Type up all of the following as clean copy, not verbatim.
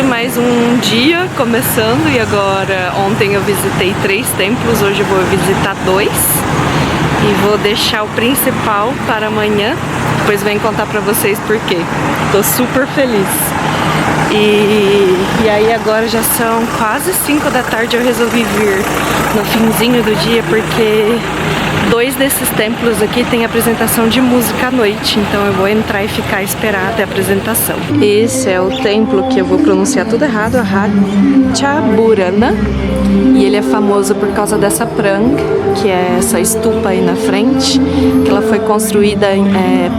mais um dia começando e agora ontem eu visitei 3 templos, hoje eu vou visitar 2 e vou deixar o principal para amanhã, depois venho contar pra vocês por quê. Tô super feliz. E aí agora já são quase 5 da tarde, eu resolvi vir no finzinho do dia porque 2 desses templos aqui tem apresentação de música à noite, então eu vou entrar e ficar a esperar até a apresentação. Esse é o templo que eu vou pronunciar tudo errado, a Ratchaburana, e ele é famoso por causa dessa prang, que é essa estupa aí na frente, que ela foi construída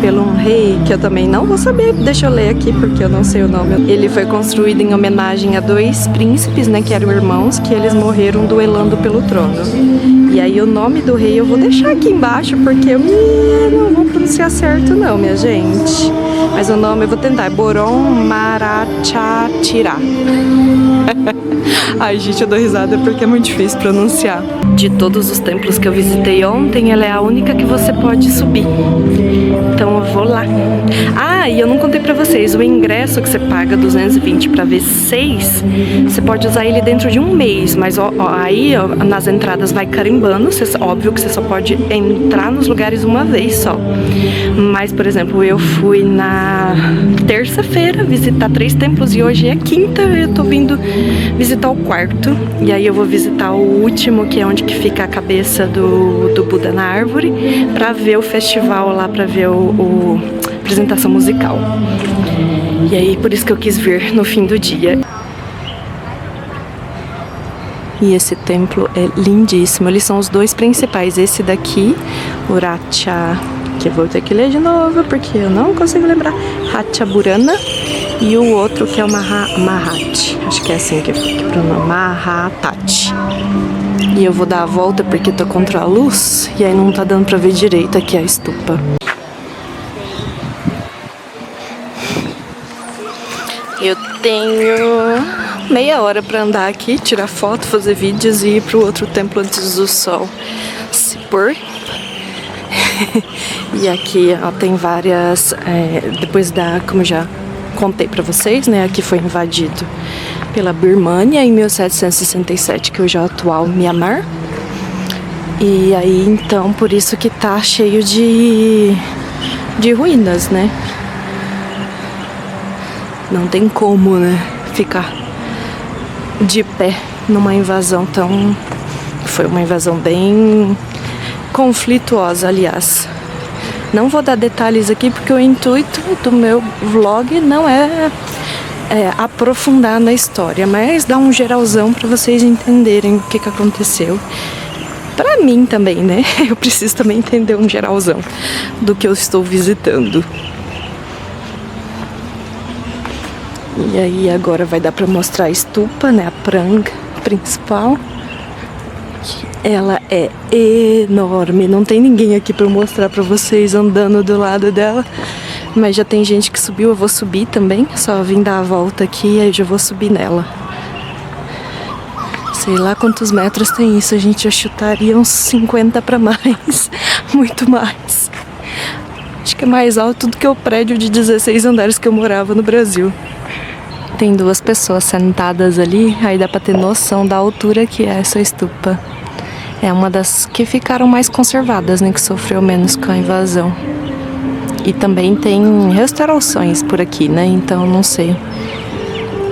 pelo um rei, que eu também não vou saber, deixa eu ler aqui porque eu não sei o nome. Ele foi construído em homenagem a 2 príncipes, né, que eram irmãos, que eles morreram duelando pelo trono. E aí o nome do rei eu vou deixar aqui embaixo, porque eu não vou pronunciar certo não, minha gente. Mas o nome eu vou tentar, é Boron Marachatira. Ai, gente, eu dou risada porque é muito difícil pronunciar. De todos os templos que eu visitei ontem, ela é a única que você pode subir. Então eu vou lá. Ah, e eu não contei pra vocês, o ingresso que você paga 220 pra ver 6, você pode usar ele dentro de um mês, mas aí nas entradas vai carimbando, óbvio que você só pode entrar nos lugares uma vez só. Mas, por exemplo, eu fui na terça-feira visitar 3 templos e hoje é quinta, eu tô vindo visitar o 4º, e aí eu vou visitar o último, que é onde que fica a cabeça do Buda na árvore, pra ver o festival lá, pra ver a apresentação musical. E aí por isso que eu quis vir no fim do dia. E esse templo é lindíssimo, eles são os 2 principais, esse daqui, o Ratcha, que eu vou ter que ler de novo porque eu não consigo lembrar, Ratchaburana, e o outro que é o Mahat, acho que é assim que pronuncia, Mahatat. E eu vou dar a volta porque tô contra a luz e aí não tá dando pra ver direito aqui a estupa. Eu tenho meia hora pra andar aqui, tirar foto, fazer vídeos e ir pro outro templo antes do sol se pôr. E aqui ó, tem várias, depois como eu já contei pra vocês, né, aqui foi invadido pela Birmânia em 1767, que hoje é o atual Myanmar. E aí então por isso que tá cheio de ruínas, né? Não tem como, né, ficar de pé numa invasão tão... Foi uma invasão bem conflituosa, aliás. Não vou dar detalhes aqui porque o intuito do meu vlog não é aprofundar na história, mas dar um geralzão para vocês entenderem o que aconteceu. Pra mim também, né? Eu preciso também entender um geralzão do que eu estou visitando. E aí agora vai dar pra mostrar a estupa, né, a prang principal. Ela é enorme, não tem ninguém aqui pra eu mostrar pra vocês andando do lado dela. Mas já tem gente que subiu, eu vou subir também. Só vim dar a volta aqui e aí já vou subir nela. Sei lá quantos metros tem isso, a gente já chutaria uns 50 pra mais. Muito mais. Acho que é mais alto do que o prédio de 16 andares que eu morava no Brasil. Tem 2 pessoas sentadas ali, aí dá pra ter noção da altura que é essa estupa. É uma das que ficaram mais conservadas, né, que sofreu menos com a invasão. E também tem restaurações por aqui, né, então não sei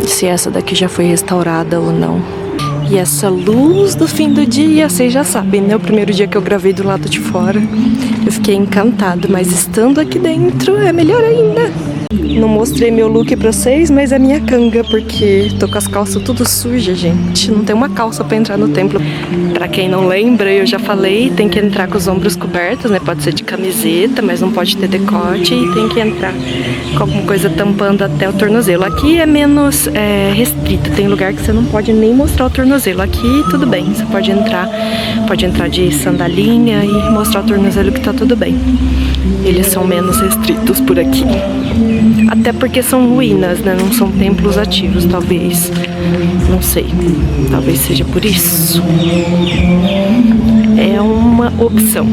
se essa daqui já foi restaurada ou não. E essa luz do fim do dia, vocês já sabem, né, o primeiro dia que eu gravei do lado de fora, eu fiquei encantado, mas estando aqui dentro é melhor ainda. Não mostrei meu look pra vocês, mas é minha canga, porque tô com as calças tudo sujas, gente. Não tem uma calça pra entrar no templo. Pra quem não lembra, eu já falei, tem que entrar com os ombros cobertos, né? Pode ser de camiseta, mas não pode ter decote. E tem que entrar com alguma coisa tampando até o tornozelo. Aqui é menos restrito, tem lugar que você não pode nem mostrar o tornozelo. Aqui tudo bem, você pode entrar de sandalinha e mostrar o tornozelo que tá tudo bem. Eles são menos restritos por aqui. Até porque são ruínas, né? Não são templos ativos, talvez. Não sei. Talvez seja por isso. É uma opção.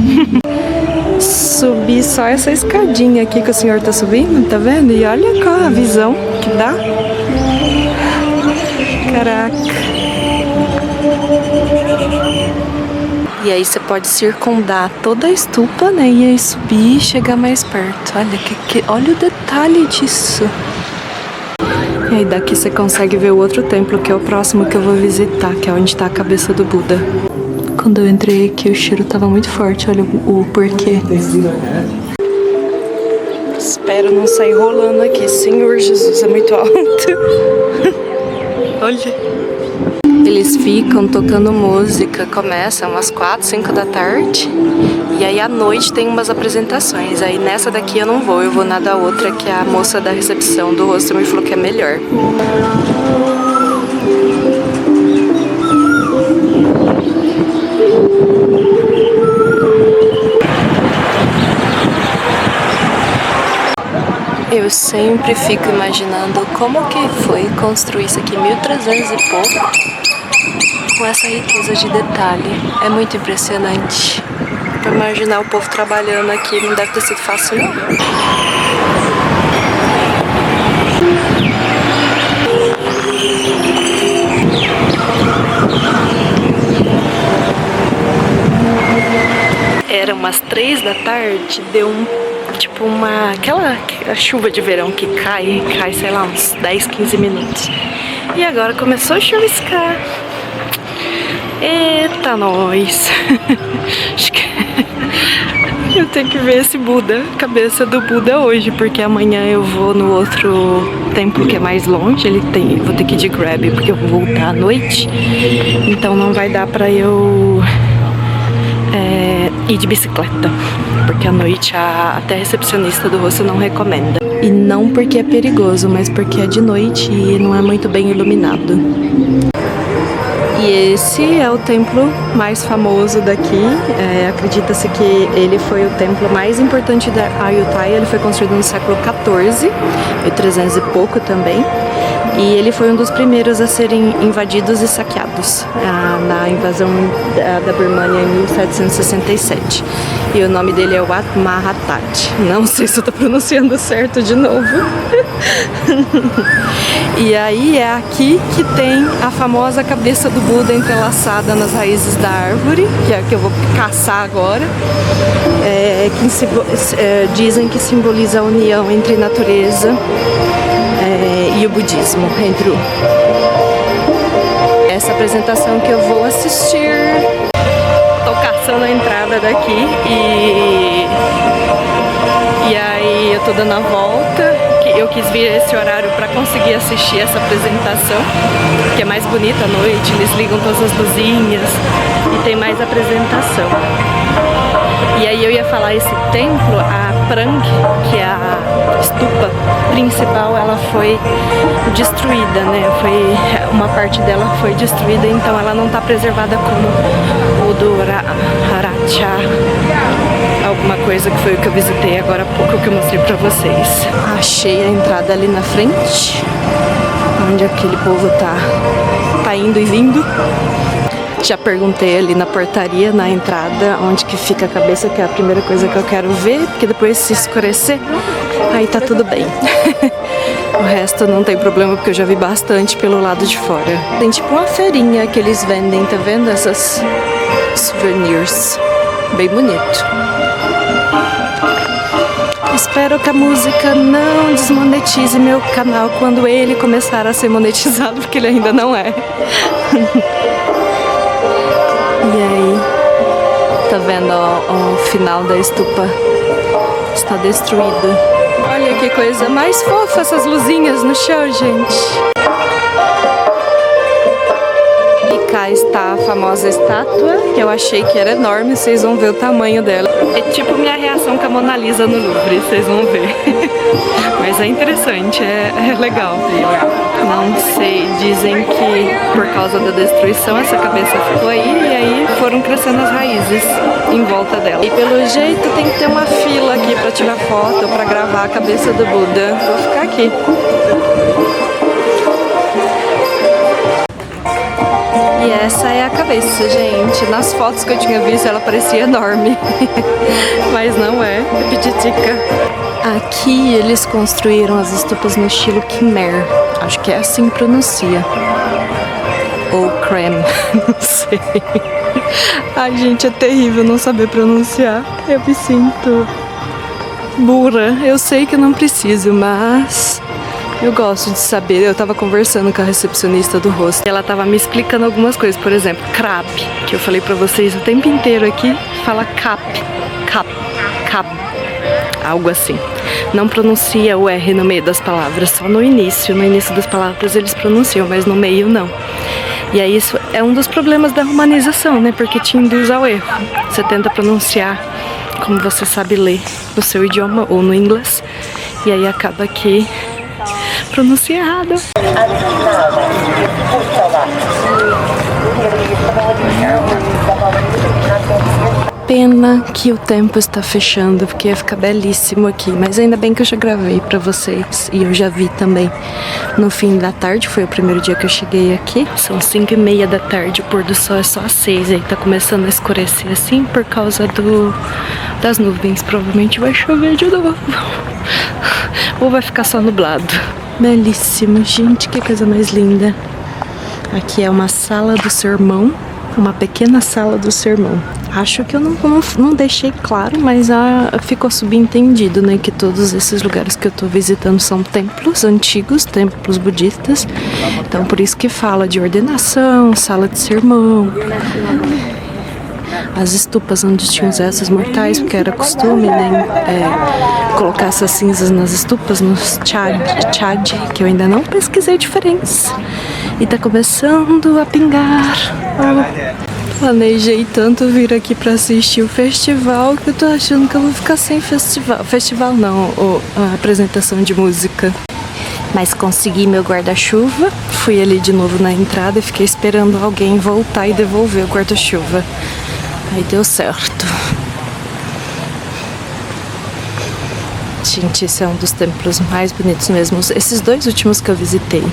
Subir só essa escadinha aqui que o senhor tá subindo, tá vendo? E olha qual a visão que dá. Caraca. E aí você pode circundar toda a estupa, né? E aí subir e chegar mais perto. Olha o detalhe disso. E aí daqui você consegue ver o outro templo, que é o próximo que eu vou visitar, que é onde tá a cabeça do Buda. Quando eu entrei aqui, o cheiro tava muito forte. Olha o porquê. Espero não sair rolando aqui. Senhor Jesus, é muito alto. Olha. Eles ficam tocando música, começa umas 4, 5 da tarde. E aí à noite tem umas apresentações. Aí nessa daqui eu não vou, eu vou na da outra, que a moça da recepção do hostel me falou que é melhor. Eu sempre fico imaginando como que foi construir isso aqui, 1300 e pouco, com essa riqueza de detalhe. É muito impressionante. Pra imaginar o povo trabalhando aqui, não deve ter sido fácil, não. Era umas 3 da tarde, deu tipo aquela chuva de verão que cai, sei lá, uns 10, 15 minutos. E agora começou a chuviscar. Eita, nós! Acho que eu tenho que ver esse Buda, cabeça do Buda hoje, porque amanhã eu vou no outro templo que é mais longe. Vou ter que ir de Grab, porque eu vou voltar à noite. Então não vai dar pra eu ir de bicicleta, porque à noite até a recepcionista do hostel não recomenda. E não porque é perigoso, mas porque é de noite e não é muito bem iluminado. E esse é o templo mais famoso daqui. Acredita-se que ele foi o templo mais importante da Ayutthaya. Ele foi construído no século XIV, 1300 e pouco também. E ele foi um dos primeiros a serem invadidos e saqueados na invasão da Birmânia em 1767. E o nome dele é Wat Mahathat. Não sei se eu tô pronunciando certo de novo. E aí é aqui que tem a famosa cabeça do Buda entrelaçada nas raízes da árvore, que é a que eu vou caçar agora. Dizem que simboliza a união entre natureza e o budismo, essa apresentação que eu vou assistir. Tô caçando a entrada daqui e aí eu tô dando a volta. Eu quis vir esse horário para conseguir assistir essa apresentação, que é mais bonita à noite. Eles ligam todas as luzinhas e tem mais apresentação. E aí eu ia falar, esse templo, a Prang, que é a estupa principal, ela foi destruída, né? Uma parte dela foi destruída, então ela não está preservada como o do Racha, alguma coisa, que foi o que eu visitei agora há pouco, que eu mostrei pra vocês. Achei a entrada ali na frente, onde aquele povo tá indo e vindo. Já perguntei ali na portaria, na entrada, onde que fica a cabeça, que é a primeira coisa que eu quero ver, porque depois, se escurecer, aí tá tudo bem. O resto não tem problema, porque eu já vi bastante pelo lado de fora. Tem tipo uma feirinha que eles vendem, tá vendo? Essas souvenirs. Bem bonito. Espero que a música não desmonetize meu canal quando ele começar a ser monetizado, porque ele ainda não é. E aí, tá vendo, ó, o final da estupa está destruído. Olha que coisa mais fofa, essas luzinhas no chão, gente. E cá está a famosa estátua, que eu achei que era enorme, vocês vão ver o tamanho dela. É tipo minha reação com a Mona Lisa no Louvre, vocês vão ver. Mas é interessante, é legal. Não sei, dizem que por causa da destruição essa cabeça ficou aí e aí foram crescendo as raízes em volta dela. E pelo jeito tem que ter uma fila aqui pra tirar foto, pra gravar a cabeça do Buda. Vou ficar aqui. E essa é a cabeça, gente. Nas fotos que eu tinha visto ela parecia enorme. Mas não é pititica. Aqui eles construíram as estupas no estilo Khmer. Acho que é assim que pronuncia. ou creme, não sei. Ai, gente, é terrível não saber pronunciar. Eu me sinto burra. Eu sei que eu não preciso, mas eu gosto de saber. Eu tava conversando com a recepcionista do hostel e ela tava me explicando algumas coisas. Por exemplo, crab, que eu falei pra vocês o tempo inteiro aqui, fala cap, algo assim. Não pronuncia o R no meio das palavras, só no início. No início das palavras eles pronunciam, mas no meio não. E aí isso é um dos problemas da romanização, né? Porque te induz ao erro. Você tenta pronunciar como você sabe ler no seu idioma ou no inglês, e aí acaba que pronuncia errado. Pena que o tempo está fechando, porque ia ficar belíssimo aqui. Mas ainda bem que eu já gravei pra vocês e eu já vi também no fim da tarde. Foi o primeiro dia que eu cheguei aqui. São 5:30 da tarde, o pôr do sol é só às 6. Aí tá começando a escurecer assim por causa das nuvens. Provavelmente vai chover de novo. Ou vai ficar só nublado. Belíssimo, gente, que coisa mais linda. Aqui é uma sala do sermão. Uma pequena sala do sermão. Acho que eu não deixei claro, mas ficou subentendido, né? Que todos esses lugares que eu tô visitando são templos antigos, templos budistas. Então por isso que fala de ordenação, sala de sermão. As estupas onde tinham os restos mortais, porque era costume, né? Colocar essas cinzas nas estupas, nos chad, que eu ainda não pesquisei a diferença. E tá começando a pingar. Planejei tanto vir aqui pra assistir o festival que eu tô achando que eu vou ficar sem festival. Festival não, a apresentação de música. Mas consegui meu guarda-chuva. Fui ali de novo na entrada e fiquei esperando alguém voltar e devolver o guarda-chuva. Aí deu certo. Gente, esse é um dos templos mais bonitos mesmo. Esses dois últimos que eu visitei.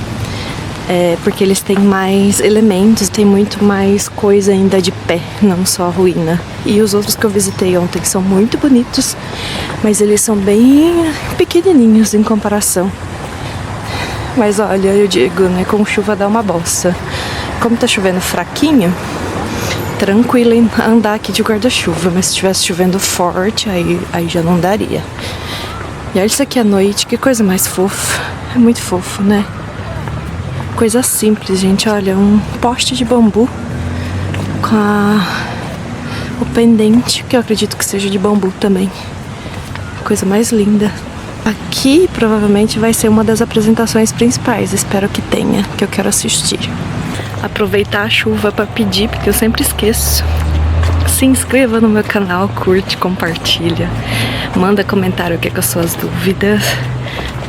Porque eles têm mais elementos, tem muito mais coisa ainda de pé, não só a ruína. E os outros que eu visitei ontem são muito bonitos, mas eles são bem pequenininhos em comparação. Mas olha, eu digo, né, com chuva dá uma bossa. Como tá chovendo fraquinho, tranquilo em andar aqui de guarda-chuva, mas se estivesse chovendo forte, aí já não daria. E olha isso aqui à noite, que coisa mais fofa. É muito fofo, né? Coisa simples, gente. Olha, um poste de bambu com o pendente, que eu acredito que seja de bambu também. Coisa mais linda. Aqui provavelmente vai ser uma das apresentações principais. Espero que tenha, que eu quero assistir. Aproveitar a chuva para pedir, porque eu sempre esqueço. Se inscreva no meu canal, curte, compartilha. Manda comentário o que é com as suas dúvidas.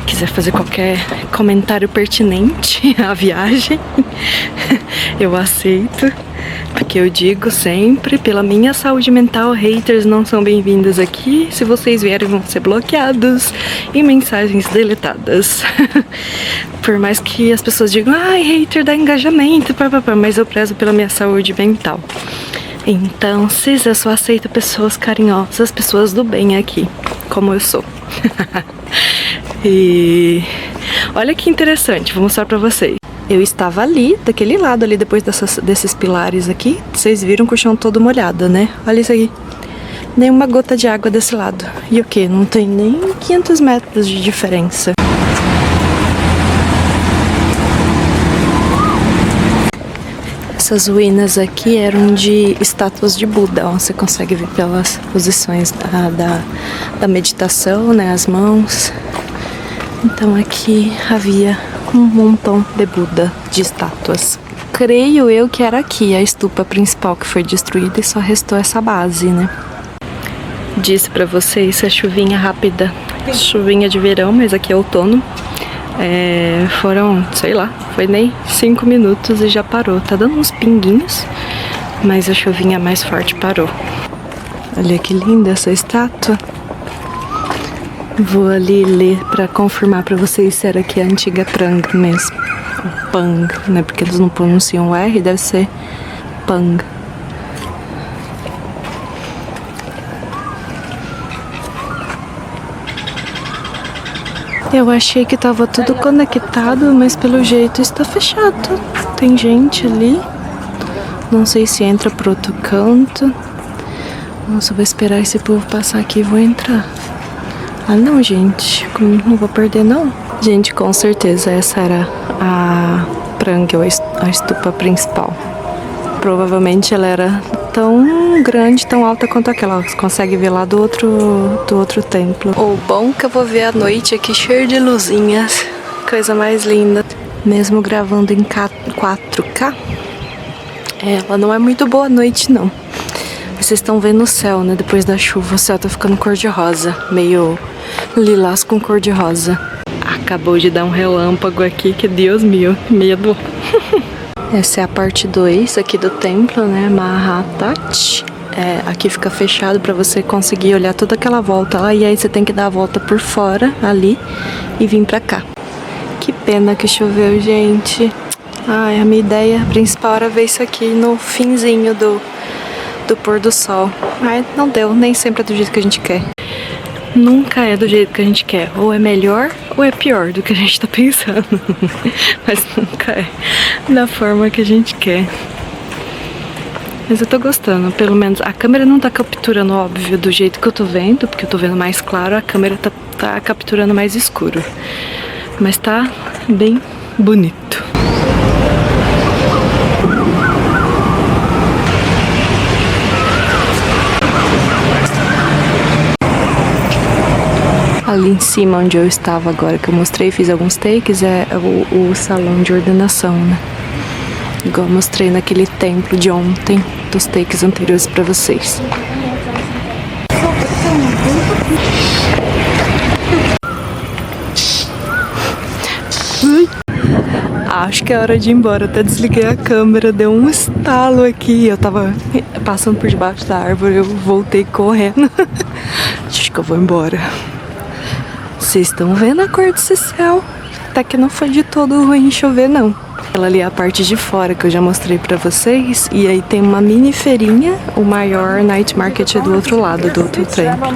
Quiser fazer qualquer comentário pertinente à viagem, eu aceito, porque eu digo sempre, pela minha saúde mental, haters não são bem-vindos aqui. Se vocês vierem, vão ser bloqueados e mensagens deletadas. Por mais que as pessoas digam, ai, hater dá engajamento, mas eu prezo pela minha saúde mental. Então, Cis, eu só aceito pessoas carinhosas, pessoas do bem aqui, como eu sou. E olha que interessante, vou mostrar pra vocês. Eu estava ali, daquele lado ali, depois desses pilares aqui. Vocês viram que o chão todo molhado, né? Olha isso aqui. Nenhuma gota de água desse lado. E o que? Não tem nem 500 metros de diferença. Essas ruínas aqui eram de estátuas de Buda. Ó, você consegue ver pelas posições da meditação, né? As mãos. Então aqui havia um montão de Buda, de estátuas. Creio eu que era aqui a estupa principal que foi destruída e só restou essa base, né? Disse pra vocês a chuvinha rápida. Chuvinha de verão, mas aqui é outono. Foram, sei lá, foi nem 5 minutos e já parou. Tá dando uns pinguinhos, mas a chuvinha mais forte parou. Olha que linda essa estátua. Vou ali ler pra confirmar pra vocês se era aqui a antiga Prang mesmo. Pang, né? Porque eles não pronunciam o R, deve ser Pang. Eu achei que tava tudo conectado, mas pelo jeito está fechado. Tem gente ali. Não sei se entra pro outro canto. Nossa, eu vou esperar esse povo passar aqui e vou entrar. Ah não, gente. Não vou perder não. Gente, com certeza essa era a Prang, ou a estupa principal. Provavelmente ela era tão grande, tão alta quanto aquela. Você consegue ver lá do outro templo. O bom que eu vou ver à noite aqui, cheio de luzinhas. Coisa mais linda. Mesmo gravando em 4K, ela não é muito boa à noite, não. Vocês estão vendo o céu, né? Depois da chuva, o céu tá ficando cor-de-rosa. Meio lilás com cor-de-rosa. Acabou de dar um relâmpago aqui, que Deus meu, medo. Essa é a parte 2 aqui do templo, né? Mahatat. Aqui fica fechado para você conseguir olhar toda aquela volta lá. E aí você tem que dar a volta por fora, ali, e vir pra cá. Que pena que choveu, gente. Ai, a minha ideia principal era ver isso aqui no finzinho do pôr do sol. Mas não deu, nem sempre é do jeito que a gente quer. Nunca é do jeito que a gente quer. Ou é melhor ou é pior do que a gente tá pensando. Mas nunca é da forma que a gente quer. Mas eu tô gostando, pelo menos a câmera não tá capturando, óbvio, do jeito que eu tô vendo, porque eu tô vendo mais claro, a câmera tá capturando mais escuro. Mas tá bem bonito. Ali em cima onde eu estava agora, que eu mostrei, fiz alguns takes, é o salão de ordenação, né? Igual eu mostrei naquele templo de ontem, dos takes anteriores pra vocês. Acho que é hora de ir embora. Até desliguei a câmera, deu um estalo aqui. Eu tava passando por debaixo da árvore, eu voltei correndo. Acho que eu vou embora. Vocês estão vendo a cor desse céu? Até que não foi de todo ruim chover, não. Ela ali é a parte de fora que eu já mostrei pra vocês. E aí tem uma mini feirinha. O maior night market é do outro lado, do outro templo.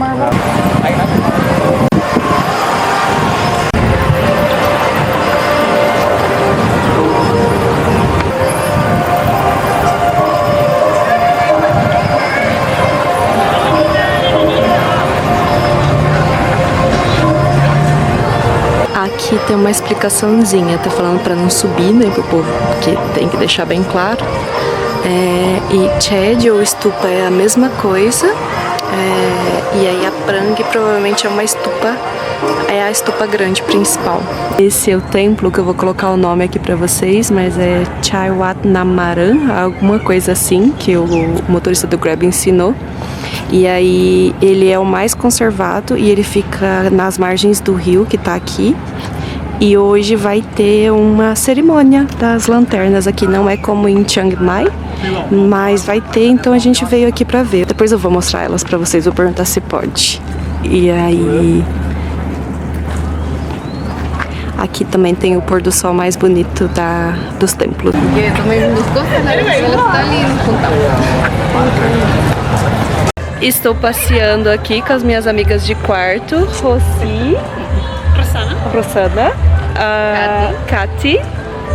Aqui tem uma explicaçãozinha, tá falando pra não subir, né, pro povo, porque tem que deixar bem claro. E Chedi ou estupa é a mesma coisa, e aí a Prang provavelmente é uma estupa, é a estupa grande principal. Esse é o templo que eu vou colocar o nome aqui pra vocês, mas é Chaiwatnamaran, alguma coisa assim, que o motorista do Grab ensinou. E aí ele é o mais conservado e ele fica nas margens do rio que tá aqui. E hoje vai ter uma cerimônia das lanternas aqui, não é como em Chiang Mai, mas vai ter, então a gente veio aqui pra ver. Depois eu vou mostrar elas pra vocês, vou perguntar se pode. E aí... Aqui também tem o pôr do sol mais bonito dos templos. Eu também não gosto, né? Ela está ali no Estou passeando aqui com as minhas amigas de quarto, Rossi, Rosana, Kati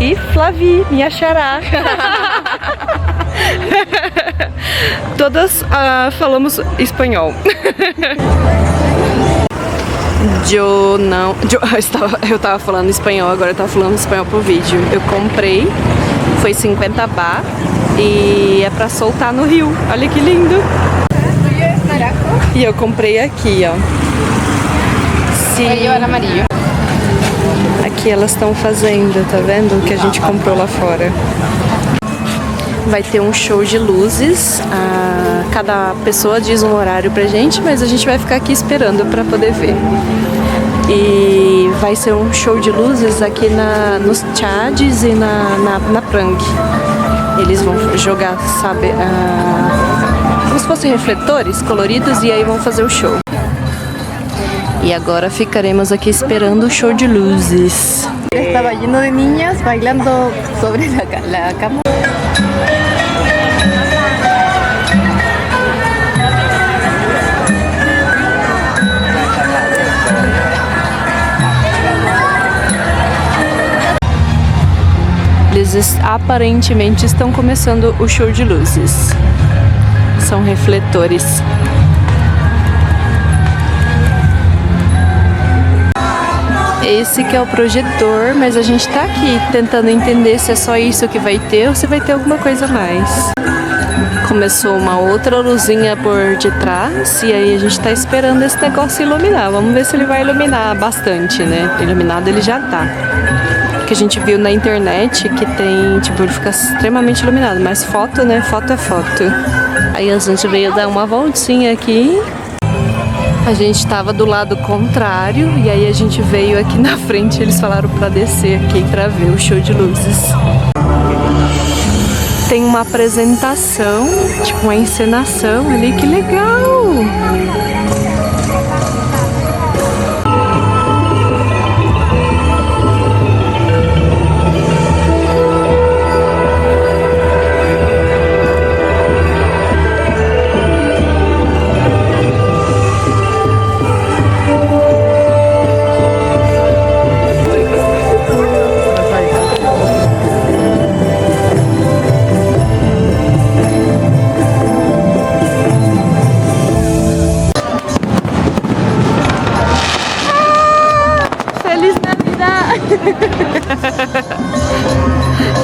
e Flavi, minha xará. Todas falamos espanhol. Eu tava falando espanhol, agora eu tava falando espanhol pro vídeo. Eu comprei, foi 50 baht e é pra soltar no rio. Olha que lindo! E eu comprei aqui, ó. Aqui elas estão fazendo, tá vendo? O que a gente comprou lá fora. Vai ter um show de luzes. Cada pessoa diz um horário pra gente, mas a gente vai ficar aqui esperando pra poder ver. E vai ser um show de luzes aqui nos Chadis e na Prang. Eles vão jogar, sabe, como se fossem refletores coloridos e aí vão fazer o show. E agora ficaremos aqui esperando o show de luzes. Estava lleno de niñas bailando sobre la cama. Eles aparentemente estão começando o show de luzes. São refletores. Esse que é o projetor, mas a gente tá aqui tentando entender se é só isso que vai ter ou se vai ter alguma coisa a mais. Começou uma outra luzinha por detrás e aí a gente tá esperando esse negócio iluminar. Vamos ver se ele vai iluminar bastante, né? Iluminado ele já tá. Que a gente viu na internet que tem, tipo, ele fica extremamente iluminado, mas foto, né? Foto é foto. Aí a gente veio dar uma voltinha aqui. A gente tava do lado contrário e aí a gente veio aqui na frente, eles falaram pra descer aqui pra ver o show de luzes. Tem uma apresentação, tipo uma encenação ali, que legal!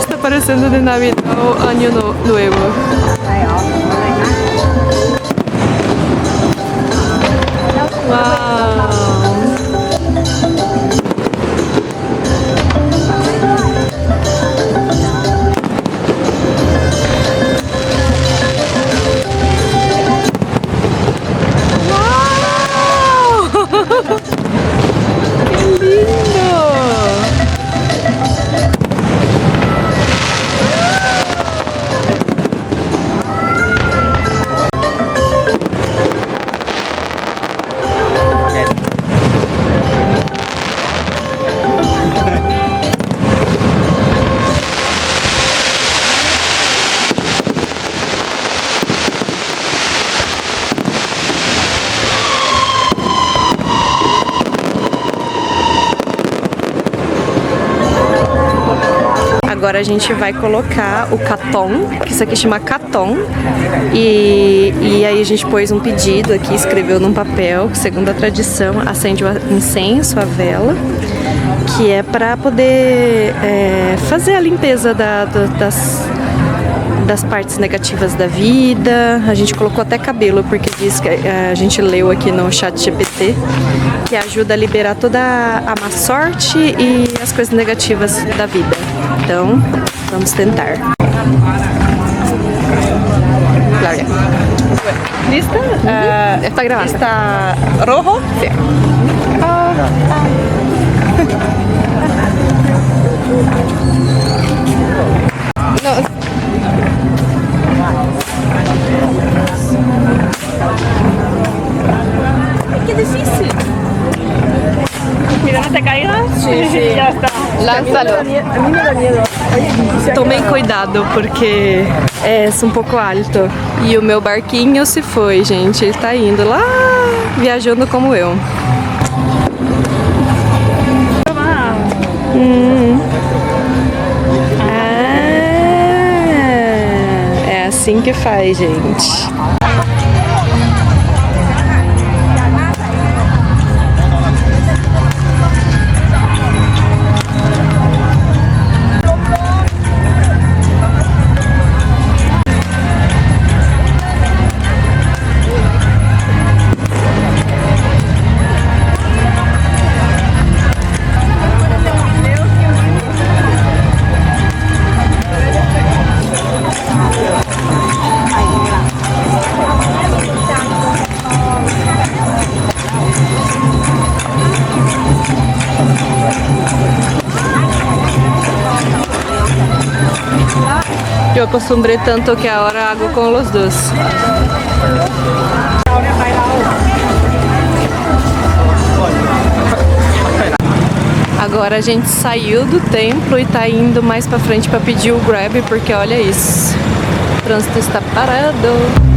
Está parecendo de Navidad o Año Nuevo. Uau! Que lindo! Agora a gente vai colocar o caton, que isso aqui chama caton, e aí a gente pôs um pedido aqui, escreveu num papel, que segundo a tradição acende o incenso, a vela, que é para poder fazer a limpeza das partes negativas da vida. A gente colocou até cabelo, porque diz que a gente leu aqui no ChatGPT que ajuda a liberar toda a má sorte e as coisas negativas da vida. Então, vamos tentar. Claudia. ¿Lista? Está grabando. ¿Está rojo? Sí. No. ¡Qué difícil! Mira, no te caigas. Sí, sí. Ya está. Lánzalo. A mí me da miedo. Tomem cuidado porque é um pouco alto. E o meu barquinho se foi, gente. Ele tá indo lá, viajando como eu. É assim que faz, gente. Yo acostumbré tanto que ahora hago con los dos. Agora a gente saiu do templo e tá indo mais pra frente pra pedir o Grab, porque olha isso, o trânsito está parado.